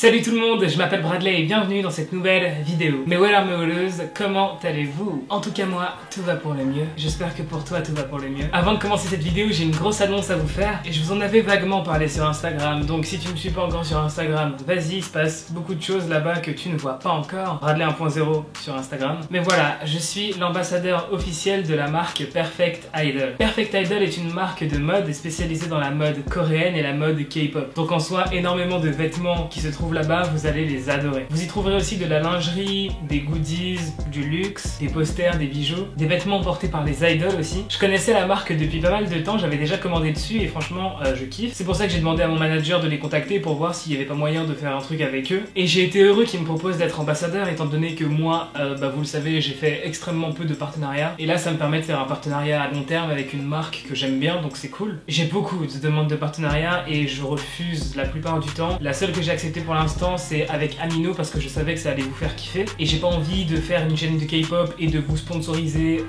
Salut tout le monde, je m'appelle Bradley et bienvenue dans cette nouvelle vidéo. Mes well armeuses, comment allez-vous? En tout cas moi, tout va pour le mieux. J'espère que pour toi tout va pour le mieux. Avant de commencer cette vidéo, j'ai une grosse annonce à vous faire et je vous en avais vaguement parlé sur Instagram. Donc si tu ne me suis pas encore sur Instagram, vas-y, il se passe beaucoup de choses là-bas que tu ne vois pas encore. Bradley 1.0 sur Instagram. Mais voilà, je suis l'ambassadeur officiel de la marque Perfect Idol. Perfect Idol est une marque de mode spécialisée dans la mode coréenne et la mode K-pop. Donc en soi, énormément de vêtements qui se trouvent là-bas, vous allez les adorer. Vous y trouverez aussi de la lingerie, des goodies, du luxe, des posters, des bijoux, des vêtements portés par les idols aussi. Je connaissais la marque depuis pas mal de temps, j'avais déjà commandé dessus et franchement je kiffe. C'est pour ça que j'ai demandé à mon manager de les contacter pour voir s'il n'y avait pas moyen de faire un truc avec eux. Et j'ai été heureux qu'ils me proposent d'être ambassadeur étant donné que moi, vous le savez, j'ai fait extrêmement peu de partenariats. Et là ça me permet de faire un partenariat à long terme avec une marque que j'aime bien, donc c'est cool. J'ai beaucoup de demandes de partenariat et je refuse la plupart du temps. La seule que j'ai acceptée pour l'instant c'est avec Amino parce que je savais que ça allait vous faire kiffer et j'ai pas envie de faire une chaîne de K-pop et de vous sponsoriser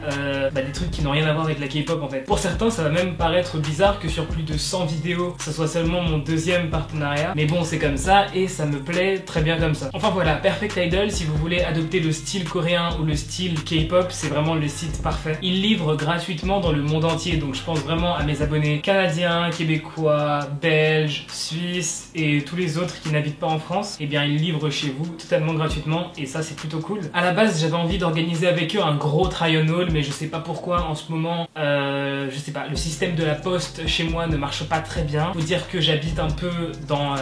des trucs qui n'ont rien à voir avec la K-pop en fait. Pour certains ça va même paraître bizarre que sur plus de 100 vidéos ça soit seulement mon deuxième partenariat, mais bon c'est comme ça et ça me plaît très bien comme ça. Enfin voilà, Perfect Idol, si vous voulez adopter le style coréen ou le style K-pop, c'est vraiment le site parfait. Ils livrent gratuitement dans le monde entier, donc je pense vraiment à mes abonnés canadiens, québécois, belges, suisses et tous les autres qui n'habitent pas en France, et bien ils livrent chez vous totalement gratuitement et ça c'est plutôt cool. À la base j'avais envie d'organiser avec eux un gros try-on-haul mais je sais pas pourquoi en ce moment, je sais pas, le système de la poste chez moi ne marche pas très bien. Faut dire que j'habite un peu dans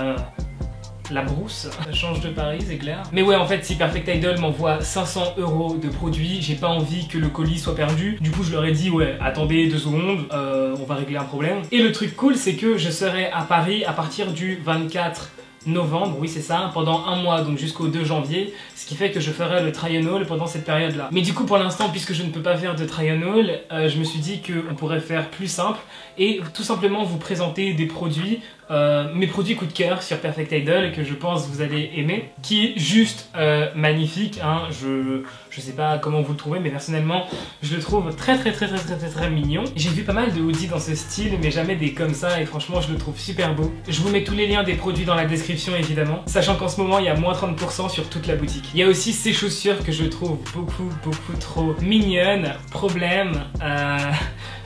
la brousse, ça change de Paris, c'est clair. Mais ouais, en fait, si Perfect Idol m'envoie 500 € de produits, j'ai pas envie que le colis soit perdu. Du coup, je leur ai dit, ouais, attendez 2 secondes, on va régler un problème. Et le truc cool, c'est que je serai à Paris à partir du 24 novembre, oui c'est ça, pendant un mois, donc jusqu'au 2 janvier, ce qui fait que je ferai le try-on-haul pendant cette période-là. Mais du coup, pour l'instant, puisque je ne peux pas faire de try-on-haul, je me suis dit qu'on pourrait faire plus simple et tout simplement vous présenter des produits, mes produits coup de cœur sur Perfect Idol que je pense vous allez aimer, qui est juste magnifique, hein. Je sais pas comment vous le trouvez, mais personnellement, je le trouve très mignon. J'ai vu pas mal de hoodies dans ce style, mais jamais des comme ça, et franchement, je le trouve super beau. Je vous mets tous les liens des produits dans la description, évidemment, sachant qu'en ce moment, il y a moins 30% sur toute la boutique. Il y a aussi ces chaussures que je trouve beaucoup trop mignonnes. Problème,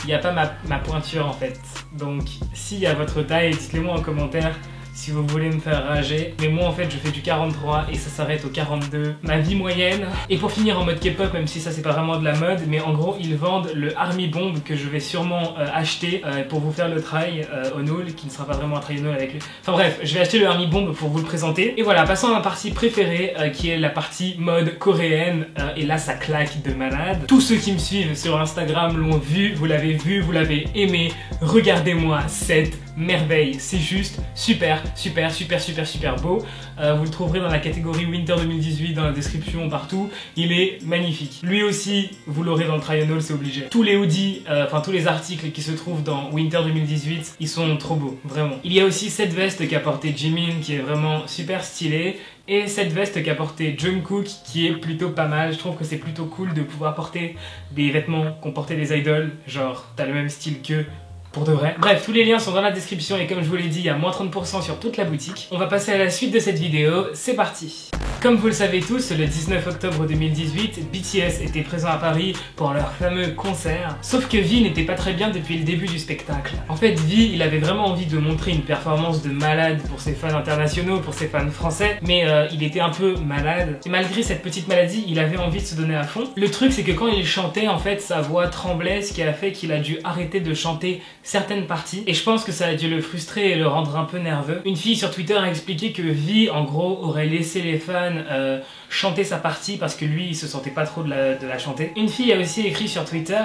il n'y a pas ma pointure en fait. Donc, s'il y a votre taille, dites-le moi en commentaire si vous voulez me faire rager. Mais moi en fait je fais du 43 et ça s'arrête au 42, ma vie moyenne. Et pour finir en mode K-pop, même si ça c'est pas vraiment de la mode, mais en gros ils vendent le Army Bomb que je vais sûrement acheter pour vous faire le try-on-haul, qui ne sera pas vraiment un try-on-haul avec lui. Enfin bref, je vais acheter le Army Bomb pour vous le présenter. Et voilà, passons à ma partie préférée qui est la partie mode coréenne. Et là ça claque de malade. Tous ceux qui me suivent sur Instagram l'ont vu, vous l'avez aimé. Regardez-moi cette merveille, c'est juste super beau. Vous le trouverez dans la catégorie Winter 2018 dans la description partout. Il est magnifique. Lui aussi, vous l'aurez dans le try-on-haul, c'est obligé. Tous les hoodies, tous les articles qui se trouvent dans Winter 2018, ils sont trop beaux, vraiment. Il y a aussi cette veste qu'a portée Jimin qui est vraiment super stylée. Et cette veste qu'a porté Jungkook qui est plutôt pas mal. Je trouve que c'est plutôt cool de pouvoir porter des vêtements qu'ont porté les idols. Genre, t'as le même style qu'eux. Pour de vrai. Bref, tous les liens sont dans la description et comme je vous l'ai dit, il y a moins 30% sur toute la boutique. On va passer à la suite de cette vidéo, c'est parti. Comme vous le savez tous, le 19 octobre 2018, BTS était présent à Paris pour leur fameux concert. Sauf que V n'était pas très bien depuis le début du spectacle. En fait, V, il avait vraiment envie de montrer une performance de malade pour ses fans internationaux, pour ses fans français, mais il était un peu malade. Et malgré cette petite maladie, il avait envie de se donner à fond. Le truc, c'est que quand il chantait, en fait, sa voix tremblait, ce qui a fait qu'il a dû arrêter de chanter certaines parties. Et je pense que ça a dû le frustrer et le rendre un peu nerveux. Une fille sur Twitter a expliqué que V, en gros, aurait laissé les fans chanter sa partie parce que lui il se sentait pas trop de la chanter. Une fille a aussi écrit sur Twitter: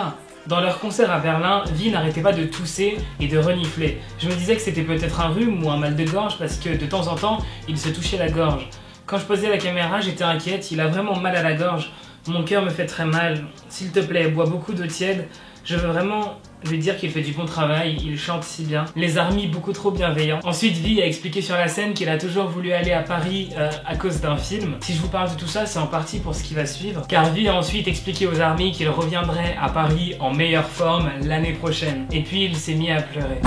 dans leur concert à Berlin, V n'arrêtait pas de tousser et de renifler. Je me disais que c'était peut-être un rhume ou un mal de gorge parce que de temps en temps il se touchait la gorge. Quand je posais la caméra j'étais inquiète, il a vraiment mal à la gorge. Mon cœur me fait très mal. S'il te plaît, bois beaucoup d'eau tiède. Je veux vraiment lui dire qu'il fait du bon travail, il chante si bien. Les ARMY beaucoup trop bienveillants. Ensuite, V a expliqué sur la scène qu'il a toujours voulu aller à Paris à cause d'un film. Si je vous parle de tout ça, c'est en partie pour ce qui va suivre. Car V a ensuite expliqué aux ARMY qu'il reviendrait à Paris en meilleure forme l'année prochaine. Et puis il s'est mis à pleurer.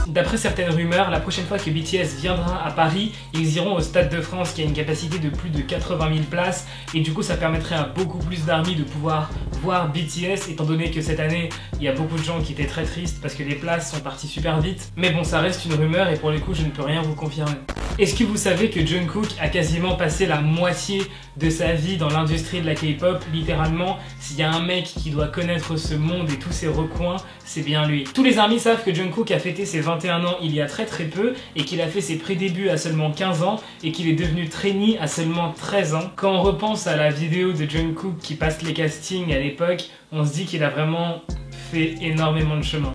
D'après certaines rumeurs, la prochaine fois que BTS viendra à Paris, ils iront au Stade de France qui a une capacité de plus de 80 000 places et du coup ça permettrait à beaucoup plus d'ARMY de pouvoir voir BTS étant donné que cette année il y a beaucoup de gens qui étaient très tristes parce que les places sont parties super vite. Mais bon, ça reste une rumeur et pour le coup je ne peux rien vous confirmer. Est-ce que vous savez que Jungkook a quasiment passé la moitié de sa vie dans l'industrie de la K-pop? Littéralement, s'il y a un mec qui doit connaître ce monde et tous ses recoins, c'est bien lui. Tous les ARMY savent que Jungkook a fêté ses 21 ans il y a très peu et qu'il a fait ses prédébuts à seulement 15 ans et qu'il est devenu trainee à seulement 13 ans. Quand on repense à la vidéo de Jungkook qui passe les castings à l'époque, on se dit qu'il a vraiment fait énormément de chemin.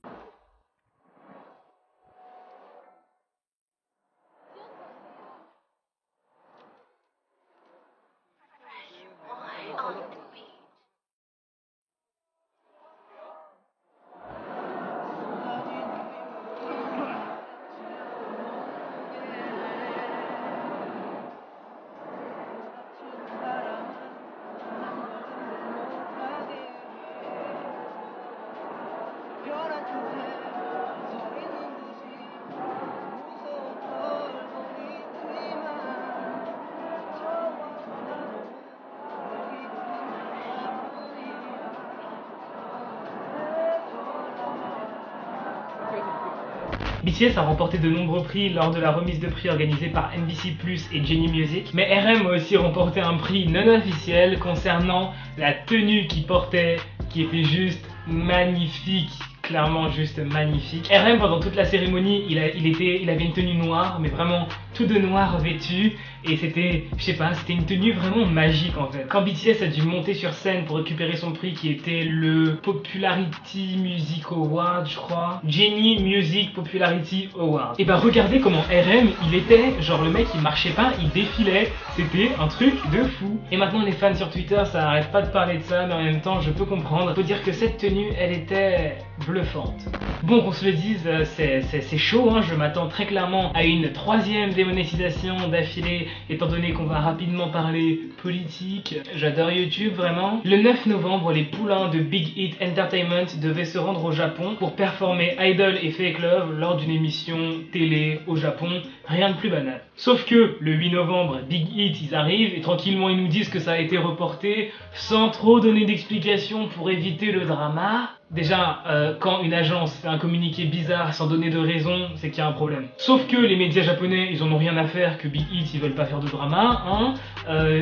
BTS a remporté de nombreux prix lors de la remise de prix organisée par NBC Plus et Genie Music, mais RM a aussi remporté un prix non officiel concernant la tenue qu'il portait, qui était juste magnifique. Clairement juste magnifique. RM pendant toute la cérémonie, il avait une tenue noire, mais vraiment tout de noir vêtu, et c'était, je sais pas, c'était une tenue vraiment magique en fait. Quand BTS a dû monter sur scène pour récupérer son prix qui était le Popularity Music Award, je crois, Genie Music Popularity Award, et bah regardez comment RM il était, genre le mec il marchait pas, il défilait, c'était un truc de fou. Et maintenant les fans sur Twitter ça arrête pas de parler de ça, mais en même temps je peux comprendre. Faut dire que cette tenue elle était bluffante. Bon, qu'on se le dise, c'est chaud, hein. Je m'attends très clairement à une 3e démonétisation d'affilée, étant donné qu'on va rapidement parler politique. J'adore YouTube, vraiment. Le 9 novembre, les poulains de Big Hit Entertainment devaient se rendre au Japon pour performer Idol et Fake Love lors d'une émission télé au Japon. Rien de plus banal. Sauf que le 8 novembre, Big Hit, ils arrivent et tranquillement ils nous disent que ça a été reporté sans trop donner d'explications pour éviter le drama. Déjà, quand une agence fait un communiqué bizarre sans donner de raison, c'est qu'il y a un problème. Sauf que les médias japonais, ils en ont rien à faire que Big Hit, ils veulent pas faire de drama, hein.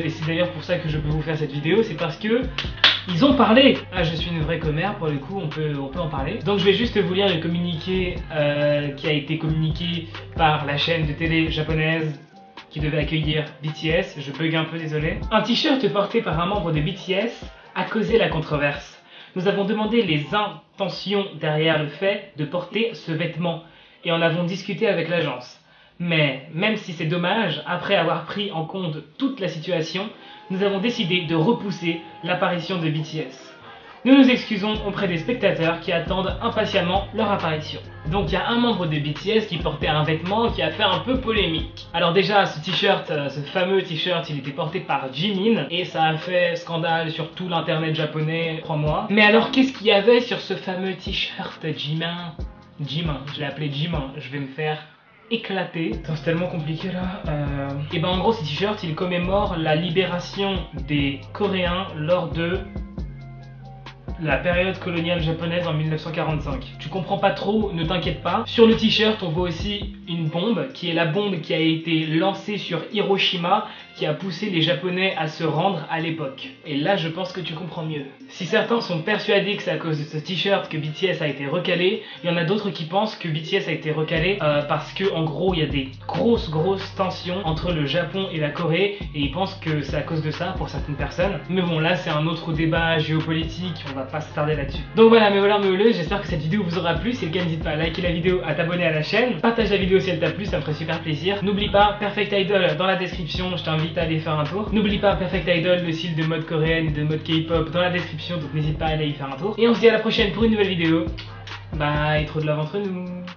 Et c'est d'ailleurs pour ça que je peux vous faire cette vidéo, c'est parce que ils ont parlé. Ah, je suis une vraie commère, pour le coup, on peut en parler. Donc je vais juste vous lire le communiqué qui a été communiqué par la chaîne de télé japonaise qui devait accueillir BTS. Je bug un peu, désolé. Un t-shirt porté par un membre de BTS a causé la controverse. Nous avons demandé les intentions derrière le fait de porter ce vêtement et en avons discuté avec l'agence. Mais même si c'est dommage, après avoir pris en compte toute la situation, nous avons décidé de repousser l'apparition de BTS. Nous nous excusons auprès des spectateurs qui attendent impatiemment leur apparition. Donc il y a un membre de BTS qui portait un vêtement qui a fait un peu polémique. Alors déjà ce t-shirt, ce fameux t-shirt, il était porté par Jimin et ça a fait scandale sur tout l'internet japonais, crois-moi. Mais alors qu'est-ce qu'il y avait sur ce fameux t-shirt Jimin, je l'ai appelé Jimin, je vais me faire éclaté. C'est tellement compliqué là. Et ben en gros ce t-shirt il commémore la libération des Coréens lors de la période coloniale japonaise en 1945. Tu comprends pas trop, ne t'inquiète pas. Sur le t-shirt, on voit aussi une bombe, qui est la bombe qui a été lancée sur Hiroshima, qui a poussé les Japonais à se rendre à l'époque. Et là, je pense que tu comprends mieux. Si certains sont persuadés que c'est à cause de ce t-shirt que BTS a été recalé, il y en a d'autres qui pensent que BTS a été recalé parce que, en gros, il y a des grosses tensions entre le Japon et la Corée, et ils pensent que c'est à cause de ça pour certaines personnes. Mais bon, là, c'est un autre débat géopolitique, on va pas s'attarder là-dessus. Donc voilà, mes voleurs, mes voleuses, j'espère que cette vidéo vous aura plu. Si c'est le cas, n'hésite pas à liker la vidéo, à t'abonner à la chaîne. Partage la vidéo si elle t'a plu, ça me ferait super plaisir. N'oublie pas, Perfect Idol dans la description, je t'invite à aller faire un tour. N'oublie pas Perfect Idol, le style de mode coréenne et de mode K-pop dans la description, donc n'hésite pas à aller y faire un tour. Et on se dit à la prochaine pour une nouvelle vidéo. Bye, trop de love entre nous.